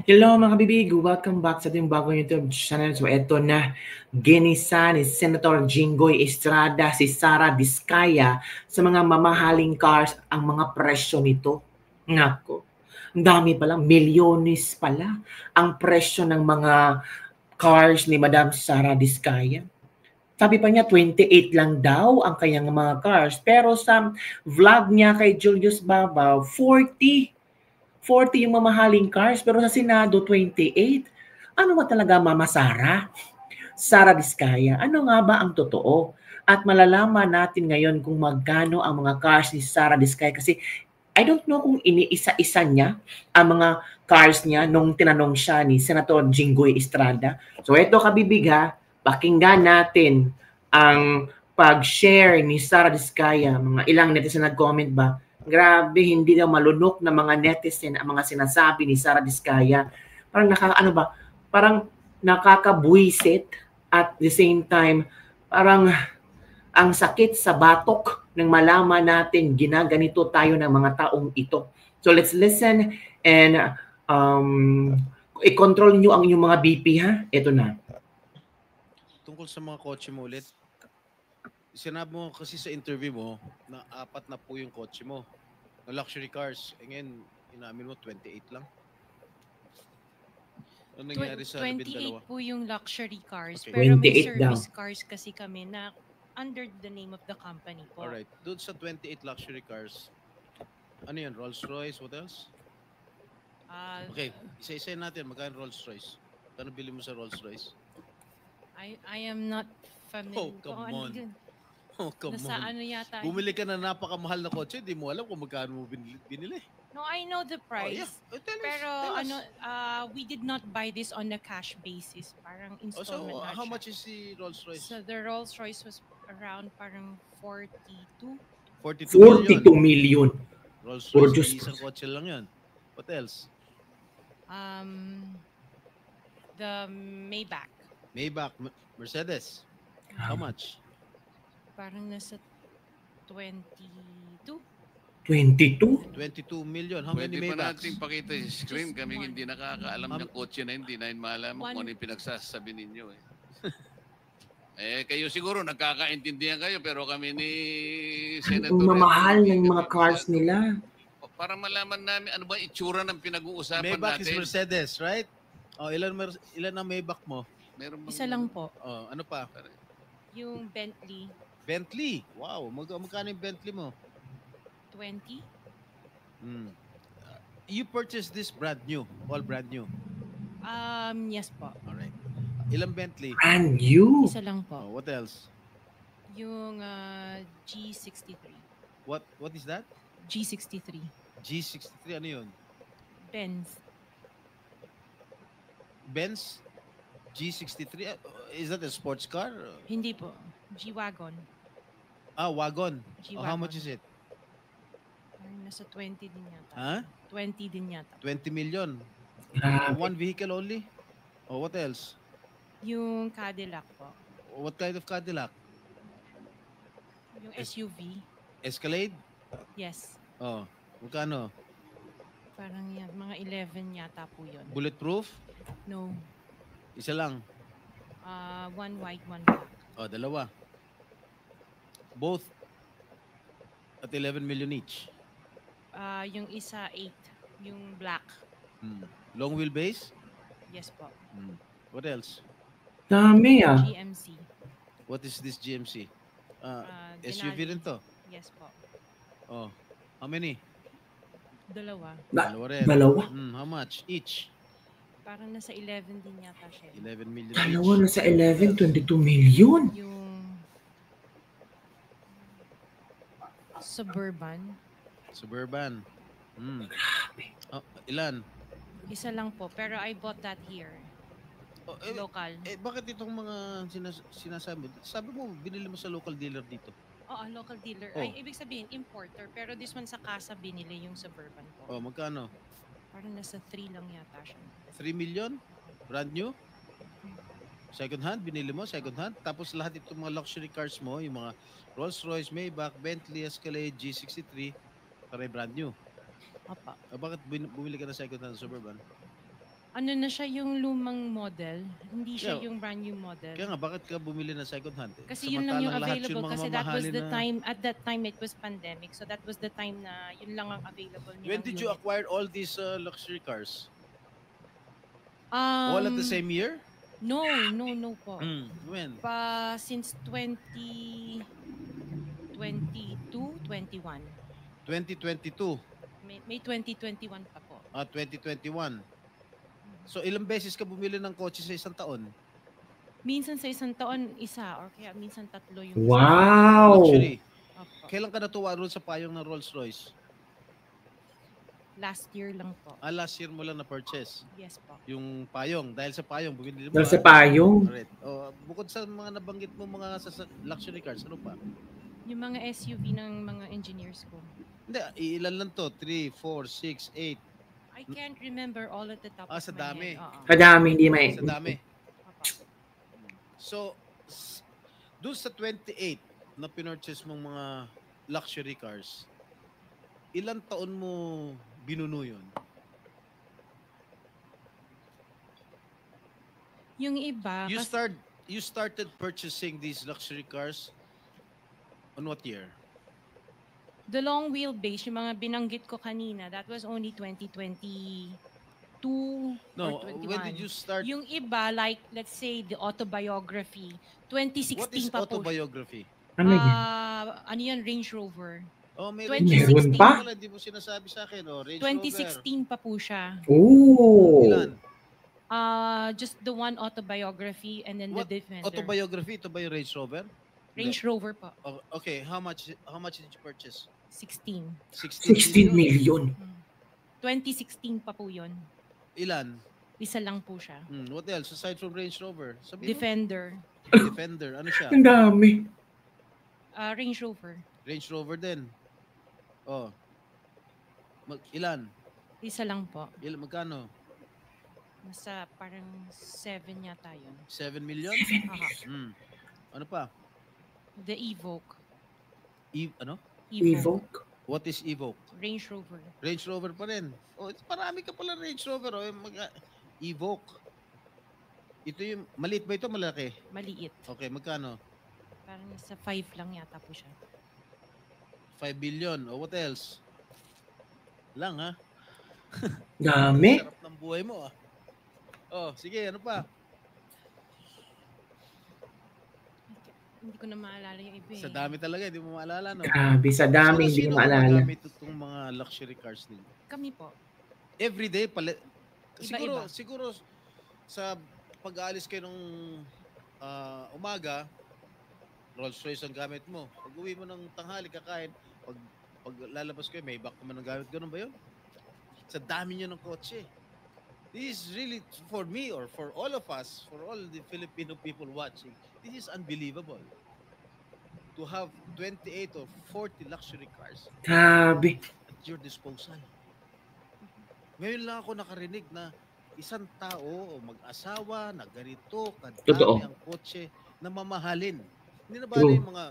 Hello mga kabibig! Welcome back sa ating bagong YouTube channel. So eto na, ginisa ni Senator Jinggoy Estrada si Sara Diskaya sa mga mamahaling cars ang mga presyo nito. Nako, ang dami pala, milyones pala ang presyo ng mga cars ni Madam Sara Diskaya. Sabi pa niya 28 lang daw ang kanyang mga cars. Pero sa vlog niya kay Julius Babaw, 40 yung mamahaling cars, pero sa Senado, 28. Ano ba talaga, Mama Sara? Sara Diskaya, ano nga ba ang totoo? At malalaman natin ngayon kung magkano ang mga cars ni Sara Diskaya kasi I don't know kung iniisa-isa niya ang mga cars niya nung tinanong siya ni Senator Jinggoy Estrada. So ito kabibig ha, pakinggan natin ang pag-share ni Sara Diskaya. Mga ilang netizen nag-comment ba? Grabe, hindi daw malunok na mga netizen ang mga sinasabi ni Sara Diskaya. Parang parang nakakabwisit at the same time, parang ang sakit sa batok nang malaman natin ginaganito tayo ng mga taong ito. So let's listen and i-control nyo ang inyong mga BP ha. Ito na. Tungkol sa mga kotse mo ulit, sinabi mo kasi sa interview mo na 4 na po yung kotse mo. Na luxury cars. E ngayon, inamin mo 28 lang. Ano nangyari sa 28 po yung luxury cars. Okay. Pero may 28 service daw. cars kasi kami na under the name of the company po. Alright. Doon sa 28 luxury cars, ano yan? Rolls Royce? What else? Okay. Isa-isa natin. Magkano Rolls Royce? Kano bili mo sa Rolls Royce? I am not familiar. Oh, come on. Oh, come Nasa on. ano yata. Bumili ka na napakamahal na kotse, di mo alam kung magkano mo binili. No, I know the price. Oh, yeah. Tell Pero us. we did not buy this on a cash basis. Parang installment So, na how siya. much is the Rolls Royce? So, the Rolls Royce was around parang 42. 42 million. Rolls Puro Royce, Diyos. isang kotse lang yan. What else? The Maybach. Maybach, Mercedes. How much? Parang nasa 22. 22? 22 million. How many Pwede pa Maybachs? natin pakita yung screen. Just Kami one. hindi nakakaalam ng kotse na hindi na maalam kung ano yung pinagsasabi ninyo. Kayo siguro nagkakaintindihan kayo pero kami ni Senator... Ang mamahal ng mga cars nila. Para malaman namin ano ba itsura ng pinag-uusapan Maybach natin. is Mercedes, right? Oh, ilan ang Maybach mo? Meron bang... Isa lang po. Oh, ano pa? Yung Bentley. Bentley. Wow, magkano yung Bentley mo? 20. You purchased this brand new, all brand new. Yes po. All right. Ilang Bentley? Brand new. Isa lang po. Oh, what else? Yung G63. What is that? G63. G63 ano 'yun? Benz. Benz G63. Is that a sports car? Hindi po. G-Wagon. Wagon. G-Wagon. How much is it? Parang nasa 20 din yata. Huh? 20 din yata. 20 million. Grabe. One vehicle only? Oh, what else? Yung Cadillac po. What kind of Cadillac? Yung SUV. Escalade? Yes. Oh, magkano? Parang yan. Mga 11 yata po yun. Bulletproof? No. Isa lang. One white, one black. Oh, dalawa. Both at 11 million each. Yung isa 8. Yung black. Long wheelbase? Yes po. What else? Dami GMC. What is this GMC? SUV Denali. rin to. Yes po. Oh, how many? Dalawa. Dalawa rin. Dalawa? How much each? Parang nasa 11 din yata siya. 11 million Dalawa each. na sa 11, 22 million. Yung Suburban. Suburban. Oh, ilan? Isa lang po. Pero I bought that here. Oh, Local. Bakit itong mga sinasabi? Sabi mo, binili mo sa local dealer dito. Oo, local dealer. Oh. Ay, ibig sabihin, importer. Pero this one sa casa binili yung Suburban po. Oh, magkano? Parang nasa 3 lang yata siya. 3 million? Brand new? Second hand? Binili mo? Second hand? Tapos lahat itong mga luxury cars mo, yung mga Rolls Royce, Maybach, Bentley, Escalade, G63, pare brand new. Opa. Bakit bumili ka ng second hand Suburban? Ano na siya yung lumang model, hindi siya Yeah. yung brand new model. Kaya nga, bakit ka bumili ng second hand? Kasi yun lang yung Samantalang lahat available yung mga kasi that was mamahalin the na... time, at that time it was pandemic. So that was the time na yun lang ang available When nilang did you unit. acquire all these luxury cars? All at the same year? No po. When? Since 2022, 21. 2022. May 2021 pa po. 2021. So ilang beses ka bumili ng kotse sa isang taon? Minsan sa isang taon, isa, or kaya minsan tatlo yung Wow! Luxury. Opo. Kailan ka natuwa roon sa payong ng Rolls Royce? Last year lang po. Last year mo lang na-purchase Yes po. yung payong. Dahil sa payong, bumili mo. Dahil sa payong. Correct. Bukod sa mga nabanggit mo mga luxury cars, ano pa? Yung mga SUV ng mga engineers ko. Hindi, ilan lang to? 3, 4, 6, 8. I can't remember all at the top of Sa my dami. head. Oo. Kadami, hindi may... Sa dami. Opo. So, doon sa 28 na pinurchase mong mga luxury cars, ilang taon mo binuno yun? Yung iba, You started purchasing these luxury cars on what year? the long wheelbase, yung mga binanggit ko kanina, that was only 2022 No, or 21. when did you start? Yung iba, like, let's say, the autobiography, 2016 What is pa po. autobiography? Ano yan? Ano yan, Range Rover. May 2016 pa? Hindi mo sinasabi sa akin. Range 2016 pa po siya. Oh! Ilan? Just the one autobiography and then What the Defender. Autobiography? Ito ba yung Range Rover? Range Rover po. Okay, how much did you purchase? 16. 16 million. 2016 pa po yun. Ilan? Isa lang po siya. What else aside from Range Rover? Sabihin mo. Defender. Defender. Ano siya? Ang dami. Range Rover. Range Rover din. Ilan? Isa lang po. Magkano? Nasa parang 7 yata yun. 7 million? Aha. Ano pa? The Evoque. Ano? Evoque. What is Evoque? Range Rover. Range Rover pa rin. Marami ka pala Range Rover. Evoque. Ito yung, maliit ba ito? Malaki? Maliit. Okay, magkano? Parang nasa 5 lang yata po siya. 5 billion. What else? Lang ha? Dami. Sarap ng buhay mo sige, ano pa? Hindi ko na maalala yung iba. Sa dami talaga, hindi mo maalala, no? Grabe, sa dami, hindi ko maalala. Sino gumagamit itong mga luxury cars din? Kami po. Everyday, Iba-iba. siguro sa pag-aalis kayo nung umaga, Rolls Royce ang gamit mo. Pag uwi mo ng tanghali, kakain, pag lalabas kayo, may back naman ang gamit. Ganun ba yun? Sa dami nyo ng kotse. This is really, for me or for all of us, for all the Filipino people watching, this is unbelievable. To have 28 or 40 luxury cars Grabe. at your disposal. Ngayon lang ako nakarinig na isang tao o mag-asawa na ganito, Totoo. kadami ang kotse na mamahalin. Hindi na ba True. yung mga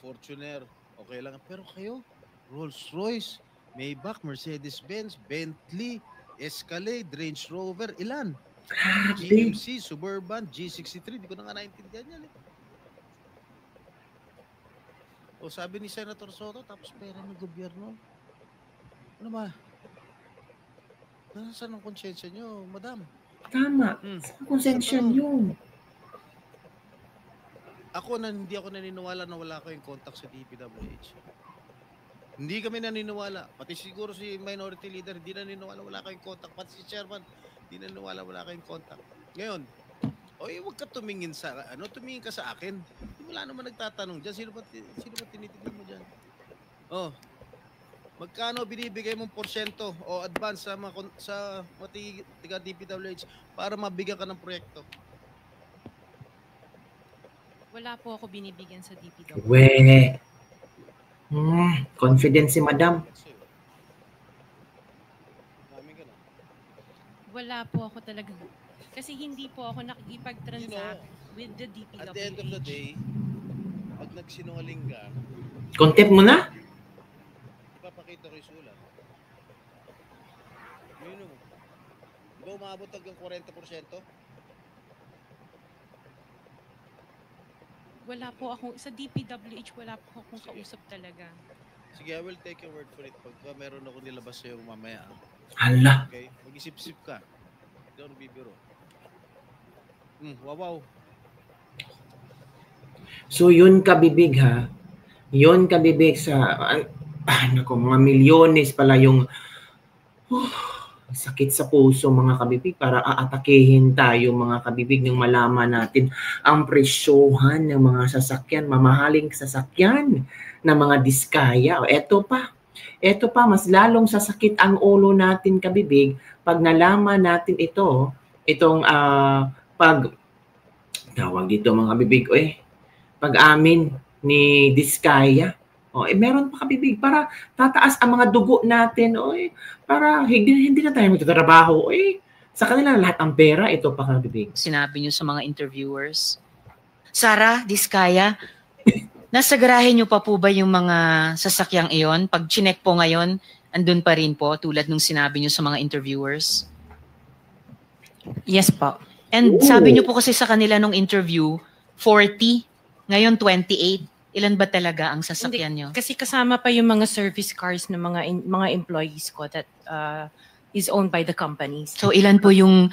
Fortuner, okay lang. Pero kayo, Rolls Royce, Maybach, Mercedes-Benz, Bentley, Escalade, Range Rover, ilan? Grabe. GMC, Suburban, G63, di ko na nga naintindihan yan sabi ni Senator Soto, tapos pera ng gobyerno. Ano ba? Nasaan ang konsyensya nyo, madam? Tama. Sa konsensya yun. Hindi ako naniniwala na wala kayong contact sa DPWH. Hindi kami naniniwala. Pati siguro si minority leader, hindi naniniwala wala kayong contact. Pati si chairman, hindi naniniwala wala kayong contact. Ngayon, huwag ka tumingin tumingin ka sa akin. Wala naman nagtatanong dyan. Sino ba tinitignan mo dyan? Magkano binibigay mong porsyento o advance sa mga tiga DPWH para mabigyan ka ng proyekto? Wala po ako binibigyan sa DPWH. We. Confidence si madam. Wala po ako talaga. Kasi hindi po ako nakikipag-transact with the DPWH. At the end of the day, pag nagsinungaling ka, Content mo na? ipapakita ko yung sulat. Yun mo. ba umabot hanggang 40%? Wala po akong, sa DPWH, wala po akong kausap talaga. Sige, I will take your word for it. Pagka meron ako nilabas sa'yo mamaya. Hala. Okay? Mag-isip-sip ka. Hindi ako bibiro. Wow. So yun kabibig ha. Yun kabibig sa naku, mga milyones pala yung sakit sa puso mga kabibig para aatakehin tayo mga kabibig nang malaman natin ang presyohan ng mga sasakyan, mamahaling sasakyan na mga diskaya. Ito pa, mas lalong sasakit ang ulo natin kabibig pag nalaman natin itong tawag dito mga kabibig, pag-amin ni Diskaya. Meron pa kabibig para tataas ang mga dugo natin, para hindi na tayo magtatrabaho. Sa kanila lahat ang pera, ito pa kabibig. Sinabi niyo sa mga interviewers, Sara, Diskaya, nasa garahe niyo pa po ba yung mga sasakyang iyon? Pag chinek po ngayon, andun pa rin po tulad nung sinabi niyo sa mga interviewers? Yes po. And sabi niyo po kasi sa kanila nung interview, 40, ngayon 28. Ilan ba talaga ang sasakyan niyo? Kasi kasama pa yung mga service cars ng mga employees ko that is owned by the companies. So ilan po yung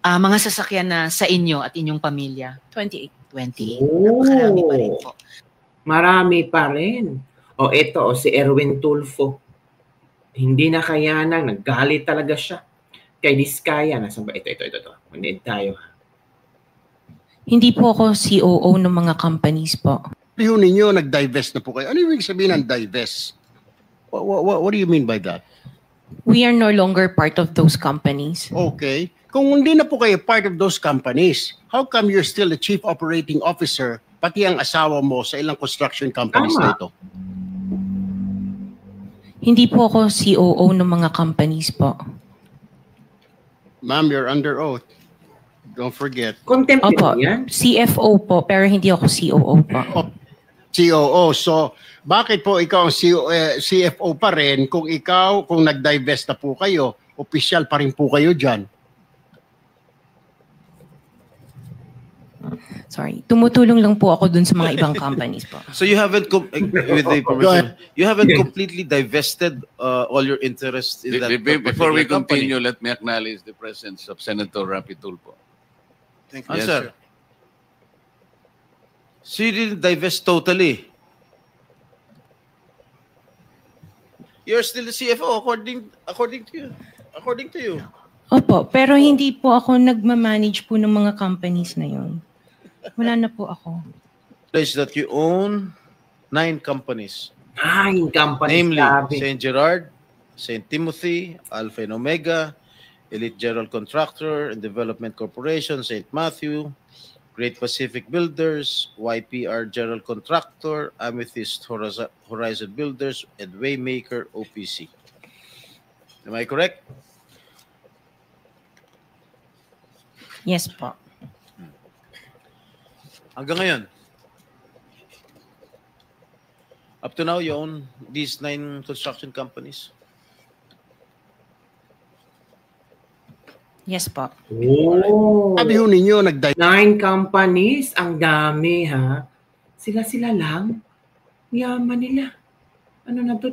mga sasakyan na sa inyo at inyong pamilya? 28. 28. Napakarami pa rin po. Marami pa rin. Ito, si Erwin Tulfo. Hindi na kayanan, naggalit talaga siya. Kay Diskaya, nasan ba? Ito. Manid tayo. Hindi po ako COO ng mga companies po. Yung ninyo, nag-divest na po kayo. Ano yung sabihin ng divest? What do you mean by that? We are no longer part of those companies. Okay. Kung hindi na po kayo part of those companies, how come you're still the chief operating officer, pati ang asawa mo sa ilang construction companies na ito? Hindi po ako COO ng mga companies po. Ma'am, you're under oath. Don't forget. Contempt Opo, yan. CFO po, pero hindi ako COO po. COO. So, bakit po ikaw ang CFO pa rin kung nag-divest na po kayo, official pa rin po kayo dyan? Sorry, tumutulong lang po ako dun sa mga ibang companies po. So you haven't, with the permission, you haven't completely divested all your interests in that Before we particular company? continue, let me acknowledge the presence of Senator Rapi Tulfo. Thank you. Yes, Answer. So you didn't divest totally. You're still the CFO according to you. Opo, pero hindi po ako nagmamanage po ng mga companies na yun. Wala na po ako. Place that you own 9 companies. Yung company. Namely, sabi. St. Gerard, St. Timothy, Alpha and Omega, Elite General Contractor and Development Corporation, St. Matthew, Great Pacific Builders, YPR General Contractor, Amethyst Horizon Builders, and Waymaker OPC. Am I correct? Yes po. Hanggang ngayon, up to now, you own these 9 construction companies? Yes po. Sabi ho ninyo, 9 companies, ang dami ha. Sila lang. Yaman nila.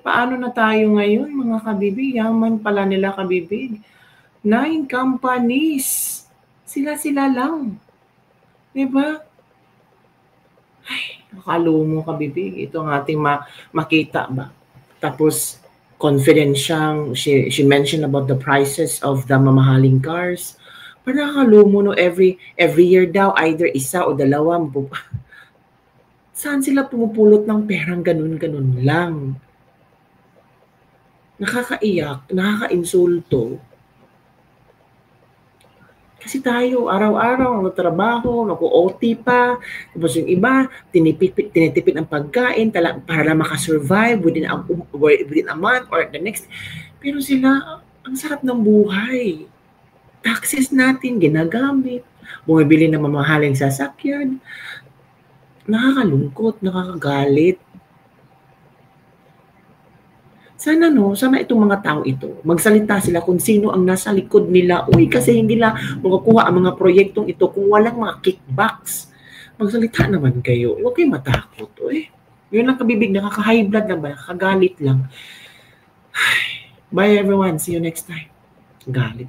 Paano na tayo ngayon mga kabibig? Yaman pala nila kabibig. 9 companies. Sila lang. Diba? Ay, nakalumo kabibig. Ito ang ating makita ba? Tapos, confidential, she mentioned about the prices of the mamahaling cars. Parang nakalumo no, every year daw, either isa o dalawa. Saan sila pumupulot ng perang ganun-ganun lang? Nakakaiyak, nakaka-insulto. Kasi tayo, araw-araw, nagtrabaho, nag-OT pa, tapos yung iba, tinitipid ang pagkain para makasurvive within a month or the next. Pero sila, ang sarap ng buhay. Taxes natin, ginagamit, bumibili ng mamahaling sasakyan. Nakakalungkot, nakakagalit. Sana sana itong mga tao ito, magsalita sila kung sino ang nasa likod nila. Uy, kasi hindi nila makukuha ang mga proyektong ito kung walang mga kickbacks. Magsalita naman kayo. Huwag kayo matakot. Uy, yun lang kabibig, nakaka-high blood lang ba? Nakakagalit lang. Bye everyone. See you next time. Galit.